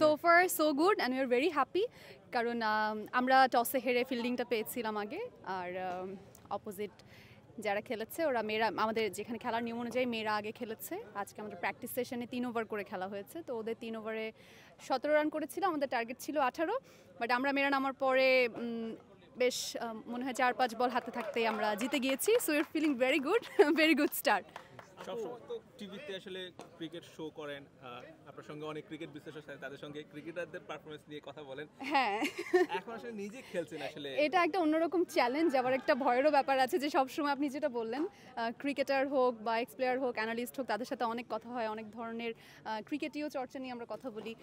So far so good and we are very happy, কারণ আমরা টসে হেরে ফিল্ডিংটা পেয়েছিলাম আগে, আর অপোজিট যারা খেলেছে ওরা মেয়েরা, আমাদের যেখানে খেলার নিয়ম অনুযায়ী মেয়েরা আগে খেলেছে। আজকে আমাদের প্র্যাকটিস সেশনে 3 ওভার করে খেলা হয়েছে, তো ওদের 3 ওভারে 17 রান করেছিল, আমাদের টার্গেট ছিল 18, বাট আমরা মেয়েরা নামার পরে বেশ মনে হয় 4-5 বল হাতে থাকতেই আমরা জিতে গিয়েছি। So you're feeling very good, very good start. সবসময় তো টিভিতে আসলে ক্রিকেট শো করেন, আপনার সঙ্গে অনেক ক্রিকেট বিশ্লেষক আছেন, তাদের সঙ্গে ক্রিকেটারদের পারফরমেন্স নিয়ে কথা বলেন। হ্যাঁ, এখন আসলে নিজে খেলছেন, আসলে এটা একটা অন্যরকম চ্যালেঞ্জ, আবার একটা ভয়েরও ব্যাপার আছে যে সবসময় আপনি যেটা বললেন ক্রিকেটার হোক বা এক্স প্লেয়ার হোক, অ্যানালিস্ট হোক, তাদের সাথে অনেক কথা হয়, অনেক ধরনের ক্রিকেটীয় চর্চা নিয়ে আমরা কথা বলি।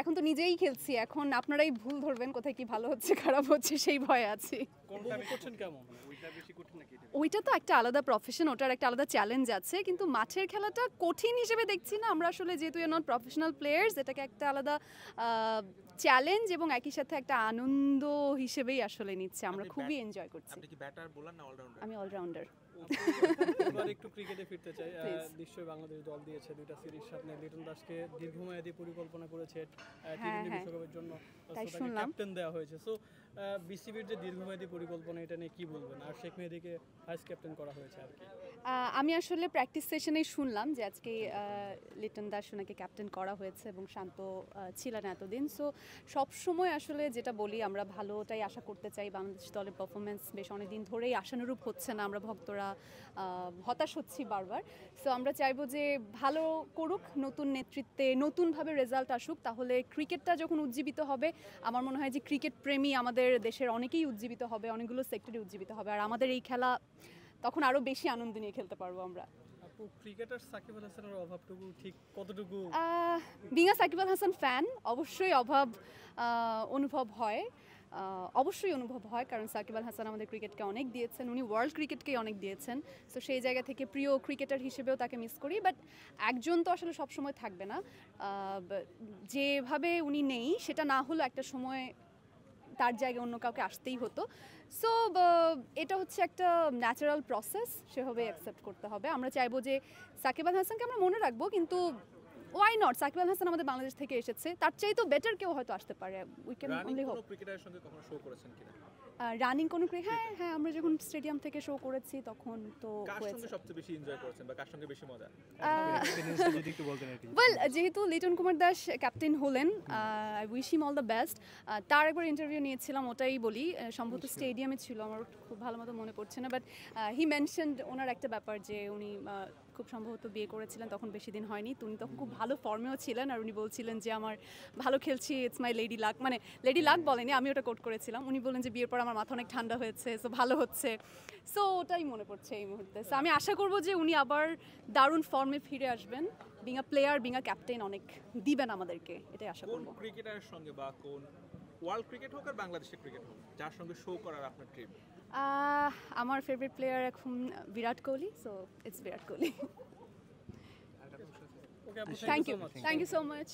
এখন তো নিজেই খেলছি, এখন আপনারাই ভুল ধরবেন কোথায় কি ভালো হচ্ছে খারাপ হচ্ছে, সেই ভয়ে আছি। ওইটা তো একটা আলাদা প্রফেশন, ওটার একটা আলাদা চ্যালেঞ্জ আছে, কিন্তু মাঠের খেলাটা কঠিন হিসেবে দেখছি না আমরা আসলে, যেহেতু নট প্রফেশনাল প্লেয়ার্স, এটাকে একটা আলাদা চ্যালেঞ্জ এবং একই সাথে একটা আনন্দ হিসেবেই আসলে নিচ্ছে, আমরা খুবই এনজয় করছি। আপনি কি ব্যাটার বোলার না অলরাউন্ডার? আমি অলরাউন্ডার। এবার একটু ক্রিকেটে ফিরতে চাই। নিশ্চয়ই বাংলাদেশ দল দিয়েছে 2টা সিরিজ, সামনে লিটন দাসকে দীর্ঘমেয়াদী পরিকল্পনা করেছে টি20 বিশ্বকাপের জন্য, ক্যাপ্টেন দেওয়া হয়েছে। সো বিসিবির যে দীর্ঘমেয়াদী পরিকল্পনা, এটা নিয়ে কি বলবেন? আর শেখ মেহেদীকে ভাইস ক্যাপ্টেন করা হয়েছে আর কি। আমি আসলে প্র্যাকটিস সেশনেই শুনলাম যে আজকে লিটন দাস ওনাকে ক্যাপ্টেন করা হয়েছে এবং শান্ত ছিলেন এতদিন। সো সবসময় আসলে যেটা বলি, আমরা ভালোটাই আশা করতে চাই। বাংলাদেশ দলের পারফরমেন্স বেশ অনেকদিন ধরেই আশানুরূপ হচ্ছে না, আমরা ভক্তরা হতাশ হচ্ছি বারবার। সো আমরা চাইবো যে ভালো করুক, নতুন নেতৃত্বে নতুনভাবে রেজাল্ট আসুক, তাহলে ক্রিকেটটা যখন উজ্জীবিত হবে, আমার মনে হয় যে ক্রিকেট প্রেমী আমাদের দেশের অনেকেই উজ্জীবিত হবে, অনেকগুলো সেক্টরে উজ্জীবিত হবে, আর আমাদের এই খেলা তখন আরো বেশি আনন্দ নিয়ে খেলতে পারবো আমরা। আপু, ক্রিকেটার সাকিব আল হাসানের অভাবটুকু ঠিক কতটুকু? Being a Shakib Al Hasan fan, অবশ্যই অভাব অনুভব হয়, অবশ্যই অনুভব হয়, কারণ সাকিব আল হাসান আমাদের ক্রিকেটকে অনেক দিয়েছেন, উনি ওয়ার্ল্ড ক্রিকেটকে অনেক দিয়েছেন। সো সেই জায়গা থেকে প্রিয় ক্রিকেটার হিসেবেও তাকে মিস করি, বাট একজন তো আসলে সবসময় থাকবে না, যেভাবে উনি নেই সেটা না হলো একটা সময় তার জায়গায় অন্য কাউকে আসতেই হতো। সো এটা হচ্ছে একটা ন্যাচারাল প্রসেস, সেভাবে অ্যাকসেপ্ট করতে হবে। আমরা চাইবো যে সাকিব আল হাসানকে আমরা মনে রাখবো, কিন্তু ওয়াই নট, সাকিব আল হাসান আমাদের বাংলাদেশ থেকে এসেছে, তার চাইতে বেটার কেউ হয়তো আসতে পারে। We can only hope. ক্রিকেটারের সঙ্গে কখনো শো করেছেন কিনা? রানিং কোনো হ্যাঁ, আমরা যখন স্টেডিয়াম থেকে শো করেছি তখন তো কার সঙ্গে সবচেয়ে বেশি এনজয় করেছেন বা কার সঙ্গে বেশি মজা? ওয়েল, যেহেতু লিটন কুমার দাস ক্যাপ্টেন হলেন, I wish him all the best. তার একবার ইন্টারভিউ নিয়েছিলাম, ওটাই বলি, সম্ভবত স্টেডিয়ামে ছিল, আমার খুব ভালো মতো মনে পড়ছে না, বাট হি মেনশনড ওনার একটা ব্যাপার যে উনি খুব সম্ভবত বিয়ে করেছিলেন, তখন বেশি দিন হয়নি, তো উনি তখন খুব ভালো ফর্মেও ছিলেন, আর উনি বলছিলেন যে আমার ভালো খেলছি, ইটস মাই লেডি লাক, মানে লেডি লাক বলেনি, আমি ওটা কোট করেছিলাম। উনি বললেন যে বিয়ের পর আমার মাথা অনেক ঠান্ডা হয়েছে, সো ভালো হচ্ছে। সো ওটাই মনে পড়ছে এই মুহূর্তে। সো আমি আশা করবো যে উনি আবার দারুণ ফর্মে ফিরে আসবেন, being a player, being a captain অনেক দিবেন আমাদেরকে, এটাই আশা করবো। কোন ক্রিকেটারের সঙ্গে বা কোন ওয়ার্ল্ড ক্রিকেট হোক আর বাংলাদেশের ক্রিকেট হোক, যার সঙ্গে শো করার আপনার ড্রিম? আমার ফেভারিট প্লেয়ার এখন বিরাট কোহলি, সো ইটস বিরাট কোহলি। ওকে আপু, থ্যাংক ইউ সো মাচ।